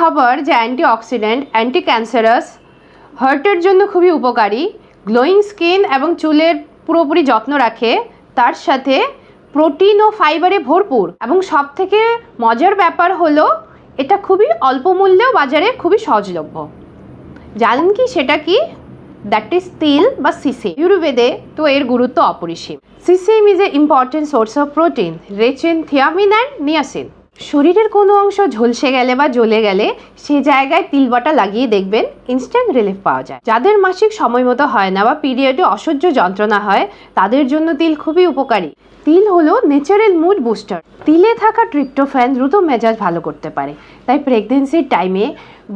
খাবার যা antioxidant, anti cancerous, হার্টের জন্য খুবই উপকারী, গ্লোয়িং স্কিন এবং চুলের পুরোপুরি যত্ন রাখে, তার সাথে প্রোটিন ও ফাইবারে ভরপুর। এবং সব থেকে মজার ব্যাপার হলো এটা খুবই অল্প মূল্যেও বাজারে খুবই সহজলভ্য। জানেন কি সেটা কি? দ্যাট ইজ তিল বা সিসেম। আয়ুর্বেদে তো এর গুরুত্ব অপরিসীম। Sesame is a important source of protein rich in thiamine and niacin. শরীরের কোনো অংশ ঝলসে গেলে বা জ্বলে গেলে সে জায়গায় তিল বাটা লাগিয়ে দেখবেন ইনস্ট্যান্ট রিলিফ পাওয়া যায়। যাদের মাসিক সময় মতো হয় না বা পিরিয়ডে অসহ্য যন্ত্রণা হয় তাদের জন্য তিল খুবই উপকারী। তিল হলো ন্যাচারাল মুড বুস্টার। তিলে থাকা ট্রিপ্টোফ্যান দ্রুত মেজাজ ভালো করতে পারে, তাই প্রেগনেন্সির টাইমে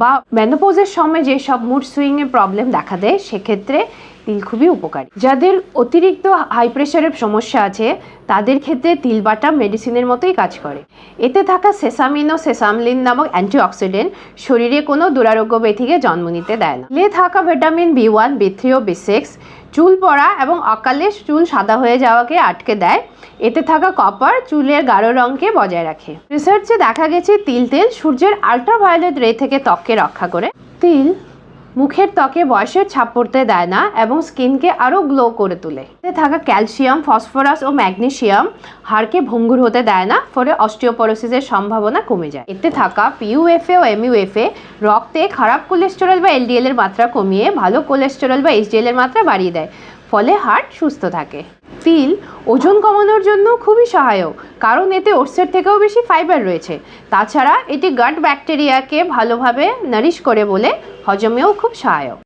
বা মেনোপজের সময় যেসব মুড সুইংয়ের প্রবলেম দেখা দেয় সেক্ষেত্রে তিল খুবই উপকারী। যাদের অতিরিক্ত হাই প্রেশারের সমস্যা আছে তাদের ক্ষেত্রে তিল বাটা মেডিসিনের মতোই কাজ করে। এতে থাকা সেসামিন ও সেসামলিন নামক অ্যান্টিঅক্সিডেন্ট শরীরে কোনো দুরারোগ্য ব্যাধিকে জন্ম নিতে দেয় না। তিলে থাকা ভিটামিন B1, B3 ও B6 চুল পড়া এবং অকালে চুল সাদা হয়ে যাওয়াকে আটকে দেয়। এতে থাকা কপার চুলের গাঢ় রঙকে বজায় রাখে। রিসার্চে দেখা গেছে তিল তেল সূর্যের আল্ট্রাভায়োলেট রে থেকে ত্বককে রক্ষা করে। তিল মুখের ত্বকে বয়সের ছাপ পড়তে দেয় না এবং স্কিনকে আরও গ্লো করে তোলে। এতে থাকা ক্যালসিয়াম, ফসফরাস ও ম্যাগনেসিয়াম হাড়কে ভঙ্গুর হতে দেয় না, ফলে অস্টিওপরোসিসের সম্ভাবনা কমে যায়। এতে থাকা PUFA ও MUFA রক্তে খারাপ কোলেস্টেরল বা LDL এর মাত্রা কমিয়ে ভালো কোলেস্টেরল বা HDL এর মাত্রা বাড়িয়ে দেয়, ফলে হার্ট সুস্থ থাকে। তিল ওজন কমানোর জন্য খুবই সহায়ক, কারণ এতে ওটসের থেকেও বেশি ফাইবার রয়েছে। তাছাড়া এটি গাট ব্যাকটেরিয়াকে ভালোভাবে নারিশ করে বলে হজমেও খুব সহায়ক।